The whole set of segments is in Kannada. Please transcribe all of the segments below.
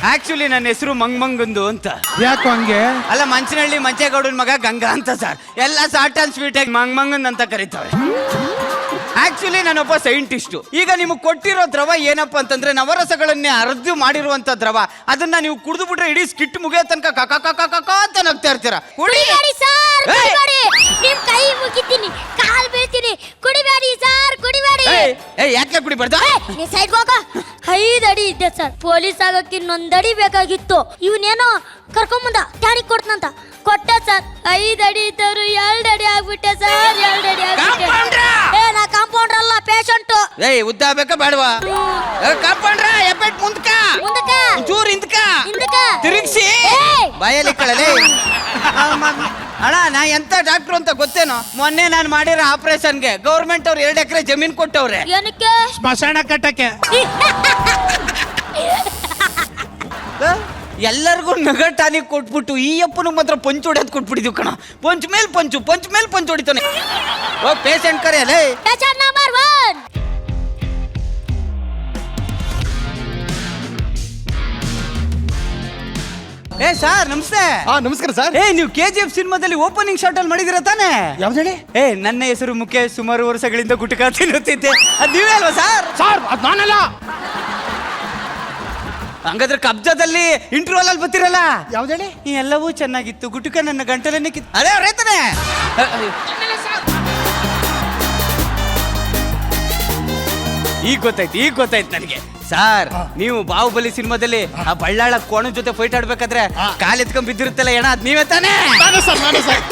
ಆಕ್ಚುಲಿ ನನ್ನ ಹೆಸರು ಮಂಗಂದು ಅಂತ. ಯಾಕೋ ಹಂಗೆ? ಅಲ್ಲ, ಮಂಚನಹಳ್ಳಿ ಮಂಚೇಗೌಡನ ಮಗ ಗಂಗಾ ಅಂತ ಸರ್. ಎಲ್ಲ ಶಾರ್ಟ್ ಅಂಡ್ ಸ್ವೀಟ್ ಆಗಿ ಮಂಗನ್ ಅಂತ ಕರೀತಾರೆ. ಆಕ್ಚುಲಿ ನಾನೊಬ್ಬ ಸೈಂಟಿಸ್ಟು. ಈಗ ನಿಮಗೆ ಕೊಟ್ಟಿರೋ ದ್ರವ ಏನಪ್ಪ ಅಂತಂದ್ರೆ ನವರಸಗಳನ್ನೇ ಅರ್ದು ಮಾಡಿರುವಂತ ದ್ರವ. ಅದನ್ನ ನೀವು ಕುಡಿದು ಬಿಟ್ರೆ ಇಡೀ ಸ್ಕಿಟ್ ಮುಗಿಯೋ ತನಕ ಕಕ ಕಕ ಕಕ ಅಂತ ನಗ್ತಾ ಇರ್ತೀರಾ. ಕುಡಿಬೇಡಿ ಸರ್, ಕುಡಿಬೇಡಿ. ನಿಮ್ ಕೈ ಮುಗಿತೀನಿ, ಕಾಲ್ ಬೀಳ್ತೀನಿ. ಕುಡಿಬೇಡಿ ಸರ್, ಕುಡಿಬೇಡಿ. ಯಾಕೆ ಕುಡಿಬಾರ್ದು? ನೀ ಸೈಡ್ ಹೋಗ. 5 ಅಡಿ ಇದ್ದೆ ಸರ್. ಪೊಲೀಸ್ ಆಗಕ್ಕೆ ಇನ್ನೊಂದು ಅಡಿ ಬೇಕಾಗಿತ್ತು. ಇವನೇನೋ ಕರ್ಕೊಂಬಂದ ಟಾನಿಕ್ ಕೊಡ್ತಂತ ಕೊಟ್ಟೆ ಸರ್. 5 ಅಡಿ ಇದ್ದವರು 2 ಅಡಿ ಆಗ್ಬಿಟ್ಟೆ ಸರ್. 2 ಅಡಿ ಆಗ್ಬಿಟ್ಟೆ. ನಾ ಕಾಂಪೌಂಡರ್ ಅಲ್ಲ, ಪೇಷಂಟ್. ಉದ್ದ ಬೇಕಾ ಬೇಡವಾ? ಕಾಂಪೌಂಡ್ರ ಎಪ್ಪೆಟ್ ಮುಂದಕ ಚೂರ್ ಹಿಂದಕ ತಿರುಗಿಸಿ ಬಾಯಲ್ಲಿ ಕಳಲೆ. ಅಣ್ಣ, ನಾ ಎಂತ ಡಾಕ್ಟ್ರು ಅಂತ ಗೊತ್ತೇನೋ? ಮೊನ್ನೆ ನಾನು ಮಾಡಿರೋ ಆಪರೇಷನ್ಗೆ ಗೌರ್ಮೆಂಟ್ ಅವ್ರು 2 ಎಕರೆ ಜಮೀನ್ ಕೊಟ್ಟವ್ರೆ. ಏನಕ್ಕೆ? ಸ್ಮಶಾನ ಕಟ್ಟಕ್ಕೆ. ಎಲ್ಲರಿಗೂ ನಗಟಾನಿಗೆ ಕೊಟ್ಬಿಟ್ಟು ಈ ಅಪ್ಪನಿಗೆ ಮಾತ್ರ ಪಂಚ್ ಹೊಡೆಯೋದು ಕೊಟ್ಬಿಟ್ಟಿದ್ವಿ ಕಣ. ಪಂಚ್ ಮೇಲ್ ಪಂಚ್ ಹೊಡಿತಾನೆ. ಓ ಪೇಷಂಟ್ ಕರೆಯಲೇ. Patient number 1. ಸರ್ ನಮಸ್ತೆ. ನಮಸ್ಕಾರ ಸರ್. ನೀವು KGF ಸಿನಿಮಾದಲ್ಲಿ ಓಪನಿಂಗ್ ಶಾಟ್ ಅಲ್ಲಿ ಮಾಡಿದಿರ ತಾನೆ? ಯಾವ್ದು ಹೇಳಿ? ನನ್ನ ಹೆಸರು ಮುಖೇಶ್. ಸುಮಾರು ವರ್ಷಗಳಿಂದ ಗುಟುಕ ತಿನ್ನುತ್ತಿದ್ದೆ. ಅದು ನೀವೇ ಅಲ್ವಾ ಸರ್? ಸರ್ ಅದು ನಾನಲ್ಲ. ಹಂಗಾದ್ರೆ ಕಬ್ಜಾದಲ್ಲಿ ಇಂಟರ್ವಲ್ ಅಲ್ಲಿ ಬರ್ತಿರಲ್ಲ. ಯಾವ್ದು ಹೇಳಿ? ಎಲ್ಲವೂ ಚೆನ್ನಾಗಿತ್ತು, ಗುಟುಕ ನನ್ನ ಗಂಟಲನ್ನೇ ಕಿತ್ತು. ಅದೇ ಅವ್ರೇತಾನೆ. ಈಗ ಗೊತ್ತಾಯ್ತು ನನಗೆ. ಸರ್, ನೀವು ಬಾಹುಬಲಿ ಸಿನಿಮಾದಲ್ಲಿ ಆ ಬಳ್ಳಾಳ ಕೋಣ ಜೊತೆ ಫೈಟ್ ಆಡ್ಬೇಕಾದ್ರೆ ಕಾಲ್ ಎತ್ಕೊಂಡ್ ಬಿದ್ದಿರುತ್ತಲ್ಲ ಎಣ, ಅದ್ ನೀವೇ ತಾನೇ? ನಾನೇ ಸರ್.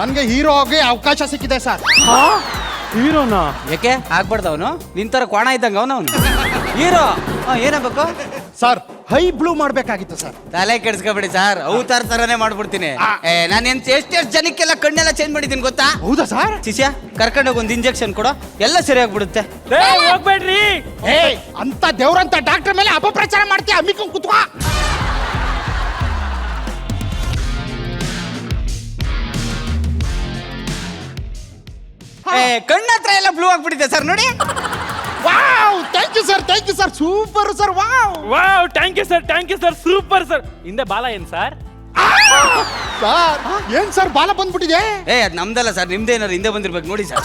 ನನ್ಗೆ ಹೀರೋ ಆಗಿ ಅವಕಾಶ ಸಿಕ್ಕಿದೆ ಸರ್. ಹೀರೋನಾ? ಯಾಕೆ ಆಗ್ಬಾರ್ದು? ಅವನು ನಿಂತರ ಕೋಣ ಇದ್ದಂಗ ಅವನು ಹೀರೋ. ಏನಾಗಬೇಕು ಸರ್? ಹೈ ಬ್ಲೂ ಮಾಡ್ಬೇಕಾಗಿತ್ತು ಸರ್. ತಲೆ ಕೆಡ್ಸ್ಕೊಬೇಡಿ ಸರ್, ಅವತಾರ ತರನೇ ಮಾಡ್ಬಿಡ್ತೀನಿ. ನಾನು ಎಷ್ಟೆಷ್ಟು ಜನಕ್ಕೆಲ್ಲ ಕಣ್ಣೆಲ್ಲ ಚೇಂಜ್ ಮಾಡಿದ್ದೀನಿ ಗೊತ್ತಾ? ಹೌದಾ ಸರ್? ಶಿಷ್ಯ, ಕರ್ಕೊಂಡೋಗಿ ಒಂದು ಇಂಜೆಕ್ಷನ್ ಕೊಡೋ, ಎಲ್ಲ ಸರಿಯಾಗ್ಬಿಡುತ್ತೆ. ಹೋಗ್ಬೇಡ್ರಿ. ಅಂತ ದೇವ್ರಂತ ಡಾಕ್ಟರ್ ಮೇಲೆ ಅಪಪ್ರಚಾರ ಮಾಡ್ತೀಯ? ಅಮ್ಮಿಕೊಂಡ್ ಕುತ್ಕೋ. ಕಣ್ಣ ಹತ್ರ ಎಲ್ಲ ಬ್ಲೂ ಆಗ್ಬಿಟ್ಟಿದೆ ಸರ್, ನೋಡಿ. Wow, thank you sir. Super sir. Wow, thank you sir. Super sir. ಹಿಂದೆ ಬಾಲ ಏನ್ ಸರ್? ಸರ್ ಏನ್ ಸರ್ ಬಾಲ ಬಂದ್ಬಿಟ್ಟಿದೆ? ಅದ್ ನಮ್ದಲ್ಲ ಸರ್, ನಿಮ್ದೇನಾರು ಹಿಂದೆ ಬಂದಿರ್ಬೇಕು ನೋಡಿ ಸರ್.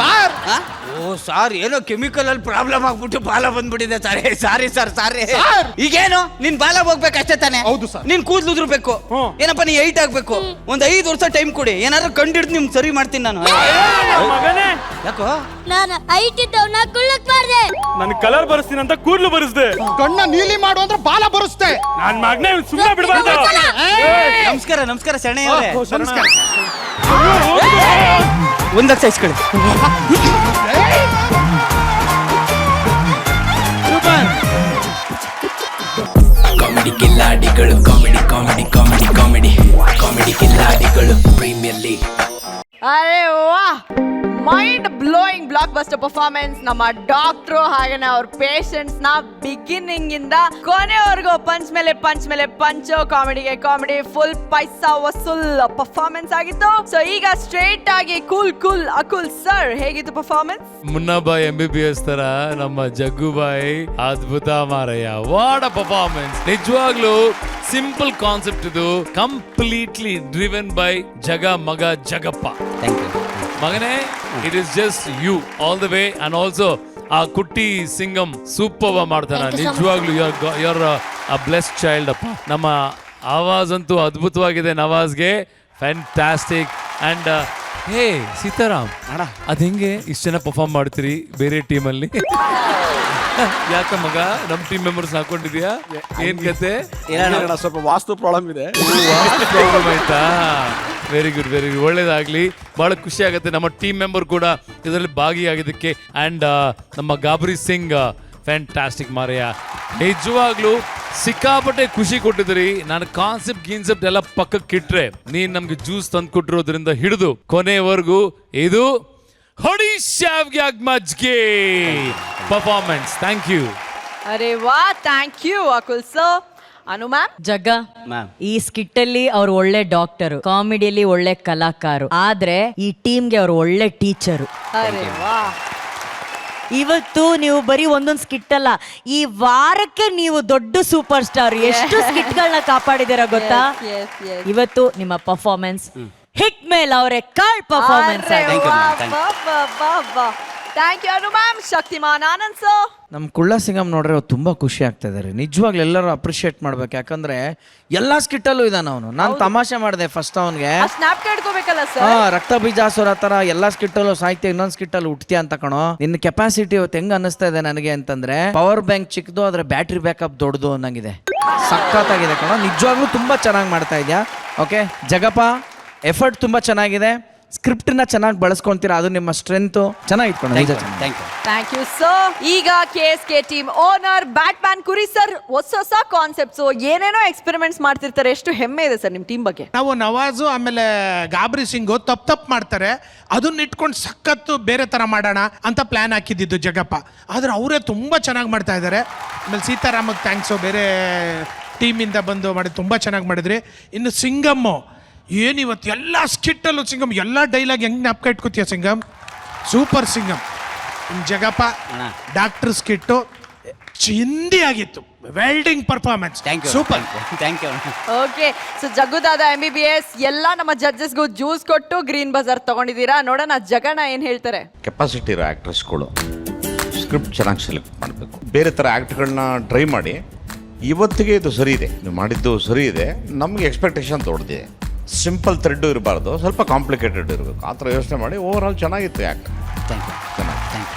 ಸರ್ ಓ ಸಾರ್, ಏನೋ ಕೆಮಿಕಲ್ ಅಲ್ಲಿ ಪ್ರಾಬ್ಲಮ್ ಆಗ್ಬಿಟ್ಟು ಬಾಲ ಬಂದ್ಬಿಟ್ಟಿದೆ ಸರ್. ಸಾರಿ. ಈಗೇನು ನಿನ್ ಬಾಲ ಹೋಗ್ಬೇಕು ಅಷ್ಟೇ ತಾನೆ? ಹೌದು ಸರ್. ನೀನ್ ಕೂದ್ಲು ಉದ್ರಬೇಕು. ಏನಪ್ಪ, ನೀ 8 ಆಗ್ಬೇಕು. ಒಂದ್ 5 ವರ್ಷ ಟೈಮ್ ಕೊಡಿ, ಏನಾದ್ರು ಕಂಡಿಡ್ದು ನಿಮ್ ಸರಿ ಮಾಡ್ತೀನಿ ನಾನು. ಮಗನೇ, ಯಾಕೋ? ನಾನು ಹೈಟ್ ಇದ್ದವನ ಕುಳ್ಳಕ್ ಬಾರ್ದೆ. ನನ್ ಕಲರ್ ಬರೆಸ್ತೀನಿ ಅಂತ ಕೂದ್ಲು ಬರೆಸ್ದೆ. ಕಣ್ಣ ನೀಲಿ ಮಾಡು ಅಂದ್ರೆ ಬಾಲ ಬರುಸ್ತೆ. ನನ್ ಮಗನೇ ಸುಮ್ಮನೆ ಬಿಡಬಾರ್ದು. ನಮಸ್ಕಾರ ಶರಣೆ ಅವರೇ. ನಮಸ್ಕಾರ. 1 lakh ಇಸ್ಕೊಳ್ಳಿ. Comedy ಕಿಲ್ಲಾಡಿಗಳು, comedy ಕಿಲ್ಲಾಡಿಗಳು premier league. ಅರೆ ವಾ, mind blowing block buster performance ನಮ್ಮ ಡಾಕ್ಟ್ರು ಹಾಗೇನೆ ಅವ್ರ ಪೇಷಂಟ್ಸ್ ನ ಬಿಗಿನಿಂಗ್ ಇಂದ ಕೊನೆವರೆಗೂ ಪಂಚ್ ಮೇಲೆ ಪಂಚ್, ಕಾಮಿಡಿಗೆ ಕಾಮಿಡಿ, ಫುಲ್ ಪೈಸಾ ವಸೂಲ್ ಪರ್ಫಾರ್ಮೆನ್ಸ್ ಆಗಿತ್ತು. ಸೊ ಈಗ ಸ್ಟ್ರೇಟ್ ಆಗಿ ಅಕುಲ್ ಸರ್, ಹೇಗಿತ್ತು ಪರ್ಫಾರ್ಮೆನ್ಸ್? ಮುನ್ನಾಬಾಯ್ MBBS ತರ ನಮ್ಮ ಜಗ್ಗುಬಾಯಿ ಅದ್ಭುತ ಮಾರಯ್ಯ. What a performance. ನಿಜವಾಗ್ಲೂ ಸಿಂಪಲ್ ಕಾನ್ಸೆಪ್ಟ್ ಇದು, ಕಂಪ್ಲೀಟ್ಲಿ ಡ್ರಿವನ್ ಬೈ ಮಗ ಜಗಪ್ಪ. ಥ್ಯಾಂಕ್ ಯು ಮಗನೇ. It is just you all the way. And also ಆ ಕುಟ್ಟಿ ಸಿಂಗಮ್ ಸೂಪರ್ ಮಾಡ್ತಾನ. ನಿಜವಾಗ್ಲೂ you are a blessed child ಅಪ್ಪ. ನಮ್ಮ ಆವಾಜ್ ಅಂತೂ ಅದ್ಭುತವಾಗಿದೆ. ನವಾಜ್ಗೆ ಫ್ಯಾಂಟಾಸ್ಟಿಕ್. ಅಂಡ್ ಹೇ ಸೀತಾರಾಮ್, ಅದ್ ಹೆಂಗೆ ಇಷ್ಟು ಜನ ಪರ್ಫಾರ್ಮ್ ಮಾಡ್ತೀರಿ ಬೇರೆ ಟೀಮಲ್ಲಿ? ಯಾಕ ಮಗ ನಮ್ ಟೀಮ್ ಮೆಂಬರ್ಸ್ ಹಾಕೊಂಡಿದ್ಯಾ? ಏನ್ ಕತೆ? ಸ್ವಲ್ಪ ವಾಸ್ತು ಪ್ರಾಬ್ಲಮ್ ಇದೆ. ಆಯ್ತಾ? Very good. ಒಳ್ಳೇದಾಗ್ಲಿ. ಬಹಳ ಖುಷಿ ಆಗುತ್ತೆ ನಮ್ಮ ಟೀಮ್ ಮೆಂಬರ್ ಕೂಡ ಇದರಲ್ಲಿ ಭಾಗಿಯಾಗಿದ್ದಕ್ಕೆ. ಅಂಡ್ ನಮ್ಮ ಗಾಬರಿ ಸಿಂಗ್ ಫ್ಯಾಂಟಾಸ್ಟಿಕ್ ಮಾರಯ್ಯ. ನಿಜವಾಗ್ಲೂ ಸಿಕ್ಕಾಪಟ್ಟೆ ಖುಷಿ ಕೊಟ್ಟಿದ್ರಿ. ನಾನು ಕಾನ್ಸೆಪ್ಟ್ ಎಲ್ಲ ಪಕ್ಕಕ್ಕಿಟ್ರೆ ನೀನ್ ನಮ್ಗೆ ಜ್ಯೂಸ್ ತಂದು ಕೊಟ್ಟಿರೋದ್ರಿಂದ ಹಿಡಿದು ಕೊನೆವರೆಗೂ ಇದು ಹೊಡಿಶ್ಯಾವ್ಗೆ ಮಜ್ಗೆ ಪರ್ಫಾರ್ಮೆನ್ಸ್. Thank you. ಅರೆ ವಾ, thank you Akul sir. Anu ma'am? Jagga, ಈ ಸ್ಕಿಟ್ ಅಲ್ಲಿ ಅವ್ರು ಒಳ್ಳೆ ಡಾಕ್ಟರ್, ಕಾಮಿಡಿಯಲ್ಲಿ ಒಳ್ಳೆ ಕಲಾಕಾರು, ಆದ್ರೆ ಈ ಟೀಮ್ಗೆ ಅವ್ರು ಒಳ್ಳೆ ಟೀಚರು. ಅರೆ ವಾ. ಇವತ್ತು ನೀವು ಬರೀ ಒಂದೊಂದು ಸ್ಕಿಟ್ ಅಲ್ಲ, ಈ ವಾರಕ್ಕೆ ನೀವು ದೊಡ್ಡ ಸೂಪರ್ ಸ್ಟಾರ್. ಎಷ್ಟು ಸ್ಕಿಟ್ಗಳನ್ನ ಕಾಪಾಡಿದಿರ ಗೊತ್ತಾ? Yes, yes. ಇವತ್ತು ನಿಮ್ಮ ಪರ್ಫಾರ್ಮೆನ್ಸ್ ಹಿಟ್ ಮೇಲೆ ಅವರೇ ಕಾಲ್ performance. Thank you Anu ma'am. Shaktimaan Anand sir. ನಮ್ಮ ಕುಳ್ಳ ಸಿಂಗಮ್ ನೋಡ್ರೆ ಅವ್ರು ತುಂಬಾ ಖುಷಿ ಆಗ್ತಾ ಇದಾರೆ. ನಿಜವಾಗ್ಲೂ ಎಲ್ಲರೂ ಅಪ್ರಿಶಿಯೇಟ್ ಮಾಡ್ಬೇಕು, ಯಾಕಂದ್ರೆ ಎಲ್ಲಾ ಸ್ಕಿಟ್ಟಲ್ಲೂ ಇದಾನ ಅವನು. ನಾನು ತಮಾಷೆ ಮಾಡಿದೆ ಫಸ್ಟ್ ಅವನಿಗೆ, ಸ್ನಾಪ್ ಇಟ್ಕೋಬೇಕಲ್ಲ ಸರ್. ರಕ್ತ ಬೀಜಾಸುರ ತರ ಎಲ್ಲಾ ಸ್ಕಿಟ್ಟಲ್ಲೂ ಸಾಹಿತ್ಯ ಇನ್ನೊಂದ್ ಸ್ಕಿಟ್ಟಲ್ಲಿ ಹುಟ್ತೀಯ ಅಂತ ಕಣೋ. ನಿನ್ನ ಕೆಪಾಸಿಟಿ ಇವತ್ತು ಹೆಂಗ್ ಅನ್ನಿಸ್ತಾ ಇದೆ ನನಗೆ ಅಂತಂದ್ರೆ, ಪವರ್ ಬ್ಯಾಂಕ್ ಚಿಕ್ಕದು ಆದ್ರೆ ಬ್ಯಾಟ್ರಿ ಬ್ಯಾಕಪ್ ದೊಡ್ಡದು ಅನ್ನಂಗಿದೆ. ಸಖತ್ತಾಗಿದೆ ಕಣೋ, ನಿಜವಾಗ್ಲೂ ತುಂಬಾ ಚೆನ್ನಾಗಿ ಮಾಡ್ತಾ ಇದ್ಯಾ. ಓಕೆ ಜಗಪ್ಪ, ಎಫರ್ಟ್ ತುಂಬಾ ಚೆನ್ನಾಗಿದೆ. ಸ್ಕ್ರಿಪ್ಟ್ ನ ಚೆನ್ನಾಗಿ ಬಳಸ್ಕೊಂತೀರಾ, ಅದು ನಿಮ್ಮ ಸ್ಟ್ರೆಂತ್. ಚೆನ್ನಾಗಿಟ್ಕೊಂಡು ಥ್ಯಾಂಕ್ ಯು ಸರ್. ಈಗ KSK team owner Batman Kuri sir, ಹೊಸ ಕಾನ್ಸೆಪ್ಟ್ಸ್ ಏನೇನೋ ಎಕ್ಸ್ಪೆರಿಮೆಂಟ್ಸ್ ಮಾಡ್ತಿರ್ತಾರೆ. ಎಷ್ಟು ಹೆಮ್ಮೆ ಇದೆ ಸರ್ ನಿಮ್ ಟೀಮ್ ಬಗ್ಗೆ. ನಾವು ನವಾಜು ಆಮೇಲೆ ಗಾಬರಿ ಸಿಂಗು ತಪ್ಪು ಮಾಡ್ತಾರೆ, ಅದನ್ನ ಇಟ್ಕೊಂಡು ಸಖತ್ತು ಬೇರೆ ತರ ಮಾಡೋಣ ಅಂತ ಪ್ಲಾನ್ ಹಾಕಿದ್ದು ಜಗಪ್ಪ. ಆದ್ರೆ ಅವರೇ ತುಂಬಾ ಚೆನ್ನಾಗಿ ಮಾಡ್ತಾ ಇದ್ದಾರೆ. ಆಮೇಲೆ ಸೀತಾರಾಮಕ್ಕೆ ಥ್ಯಾಂಕ್ಸು, ಬೇರೆ ಟೀಮಿಂದ ಬಂದು ಮಾಡಿ ತುಂಬಾ ಚೆನ್ನಾಗಿ ಮಾಡಿದ್ರಿ. ಇನ್ನು ಸಿಂಗಮ್ಮು ಏನಿವತ್ತು ಎಲ್ಲ ಸ್ಕಿಟ್ಟಲ್ಲೂ ಸಿಂಗಮ್ ಎಲ್ಲ ಡೈಲಾಗ್ ಹೆಂಗ್ ಜ್ಞಾಪಕ ಇಟ್ಕೋತೀಯ Singham, super Singham. Jagappa doctor skit ಚಿಂದಿ ಆಗಿತ್ತು. Welding performance super. Thank you. Okay, so Jaggudada MBBS ಎಲ್ಲ ನಮ್ಮ ಜಡ್ಜಸ್ಗೂ ಜ್ಯೂಸ್ ಕೊಟ್ಟು ಗ್ರೀನ್ ಬಜಾರ್ ತಗೊಂಡಿದ್ದೀರಾ. ನೋಡೋಣ ಜಗಣ ಏನ್ ಹೇಳ್ತಾರೆ. ಕೆಪಾಸಿಟಿ ಇರೋ ಆ್ಯಕ್ಟ್ರೆಸ್ಗಳು ಸ್ಕ್ರಿಪ್ಟ್ ಚೆನ್ನಾಗಿ ಸೆಲೆಕ್ಟ್ ಮಾಡಬೇಕು. ಬೇರೆ ಥರ ಆ್ಯಕ್ಟ್ಗಳನ್ನ ಟ್ರೈ ಮಾಡಿ. ಇವತ್ತಿಗೆ ಇದು ಸರಿ ಇದೆ, ನೀವು ಮಾಡಿದ್ದು ಸರಿ ಇದೆ. ನಮಗೆ ಎಕ್ಸ್ಪೆಕ್ಟೇಷನ್ ದೊಡ್ಡದಿದೆ. ಸಿಂಪಲ್ ಥ್ರೆಡ್ಡು ಇರಬಾರ್ದು, ಸ್ವಲ್ಪ ಕಾಂಪ್ಲಿಕೇಟೆಡ್ ಇರಬೇಕು. ಆ ಥರ ಯೋಚನೆ ಮಾಡಿ ಓವರ್ ಆಲ್ ಚೆನ್ನಾಗಿತ್ತು ಆ್ಯಕ್ಟ್.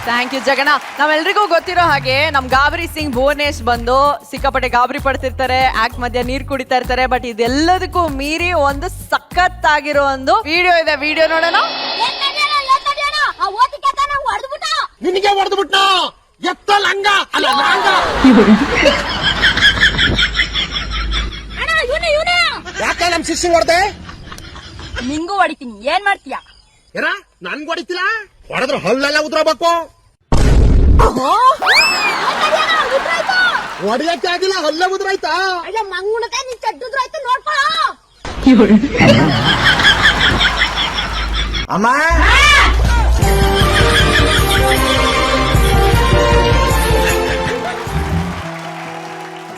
Thank you Jagana. ನಾವೆಲ್ರಿಗೂ ಗೊತ್ತಿರೋ ಹಾಗೆ ನಮ್ ಗಾಬರಿ ಸಿಂಗ್ ಭುವನೇಶ್ ಬಂದು ಸಿಕ್ಕಾಪಟ್ಟೆ ಗಾಬರಿ ಪಡ್ತಿರ್ತಾರೆ, ಆಕ್ಟ್ ಮಧ್ಯ ನೀರ್ ಕುಡಿತಾ ಇರ್ತಾರೆ. ಬಟ್ ಇದೆಲ್ಲದಕ್ಕೂ ಮೀರಿ ಒಂದು ಸಖತ್ತಾಗಿರೋ ಒಂದು ವಿಡಿಯೋ ಇದೆ. ವಿಡಿಯೋ ನೋಡೋಣ. ನಿನಗೆ ಹೊಡೆದು ಬಿಟ್ಟ ಎತ್ತ ಲಂಗ ಅಲ್ಲ ಲಾಂಗ. ಯಾಕೆ ನಮ್ ಶಿಷ್ಯ ಹೊಡೆದೆ? ನಿಂಗೂ ಹೊಡಿತೀನಿ, ಏನ್ ಮಾಡ್ತೀಯ? ಏನ ನನ್ಗೆ ಹೊಡಿತಿಲ್ಲ? ಹೊಡೆದ್ರೆ ಹಲ್ಲೆಲ್ಲ ಉದ್ರಬೇಕು. ಹೊಡಿಯಕ್ಕೆ ಆಗಿಲ್ಲ, ಹಲ್ಲೆ ಉದ್ರಾಯ್ತಾ? ಮಂಗುಣಕಾಯಿ ನೀನ್ ಚಡ್ಡುದ್ರಾಯ್ತು ನೋಡ್ಕೊಳ್ಳೋ. ಅಮ್ಮ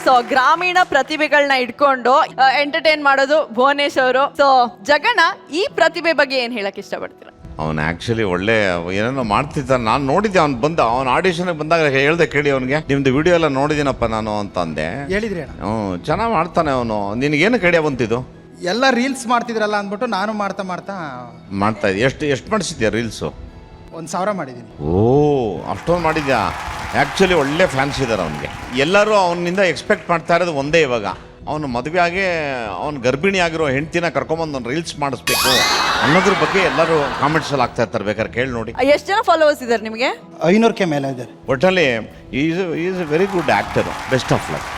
ಸೊ ಗ್ರಾಮೀಣ ಪ್ರತಿಭೆಗಳನ್ನ ಇಟ್ಕೊಂಡು ಎಂಟರ್ಟೈನ್ ಮಾಡೋದು ಭುವನೇಶ್ ಅವರು. ಸೊ ಜಗಣ, ಈ ಪ್ರತಿಭೆ ಬಗ್ಗೆ ಏನ್ ಹೇಳಕ್ ಇಷ್ಟಪಡ್ತೀರಾ? ಅವನು ಆ್ಯಕ್ಚುಲಿ ಒಳ್ಳೆ ಏನೇನೋ ಮಾಡ್ತಿದ್ದಾನೆ. ನಾನು ನೋಡಿದ್ದೆ, ಅವ್ನು ಬಂದ ಅವ್ನು ಆಡಿಷನ್ಗೆ ಬಂದಾಗ ಹೇಳ್ದೆ ಕೇಳಿ ಅವನಿಗೆ, ನಿಮ್ದು ವಿಡಿಯೋ ಎಲ್ಲ ನೋಡಿದ್ದೀನಪ್ಪ ನಾನು ಅಂತ ಅಂದೆ. ಹೇಳಿದ್ರಿ ಹ್ಞೂ ಚೆನ್ನಾಗಿ ಮಾಡ್ತಾನೆ ಅವನು. ನಿನಗೇನು ಕಡಿಯ ಬಂತಿದ್ದು? ಎಲ್ಲ ರೀಲ್ಸ್ ಮಾಡ್ತಿದ್ರಲ್ಲ ಅಂದ್ಬಿಟ್ಟು ನಾನು ಮಾಡ್ತಾ ಮಾಡ್ತಾ ಇದ್ದೆ. ಎಷ್ಟು ಮಾಡಿಸಿದ್ಯಾ ರೀಲ್ಸು? 1,000 ಮಾಡಿದ್ದೀನಿ. ಓ ಅಷ್ಟೊಂದು ಮಾಡಿದ್ಯಾ? ಆ್ಯಕ್ಚುಲಿ ಒಳ್ಳೆ ಫ್ಯಾನ್ಸ್ ಇದ್ದಾರೆ ಅವನಿಗೆ. ಎಲ್ಲರೂ ಅವನಿಂದ ಎಕ್ಸ್ಪೆಕ್ಟ್ ಮಾಡ್ತಾ ಇರೋದು ಒಂದೇ, ಇವಾಗ ಅವನು ಮದುವೆ ಆಗಿ ಅವ್ನು ಗರ್ಭಿಣಿ ಆಗಿರೋ ಹೆಂಡ್ತಿನ ಕರ್ಕೊಂಬಂದು ಒಂದು ರೀಲ್ಸ್ ಮಾಡಿಸ್ಬೇಕು ಅನ್ನೋದ್ರ ಬಗ್ಗೆ ಎಲ್ಲರೂ ಕಾಮೆಂಟ್ಸಲ್ಲಿ ಆಗ್ತಾ ಇರ್ತಾರೆ. ಬೇಕಾದ್ರೆ ಕೇಳಿ ನೋಡಿ. ಎಷ್ಟು ಜನ ಫಾಲೋವರ್ಸ್ ಇದ್ದಾರೆ ನಿಮಗೆ? 500K ಮೇಲೆ ಇದ್ದಾರೆ. ಒಟ್ಟಲ್ಲಿ is A very good actor. Best of luck.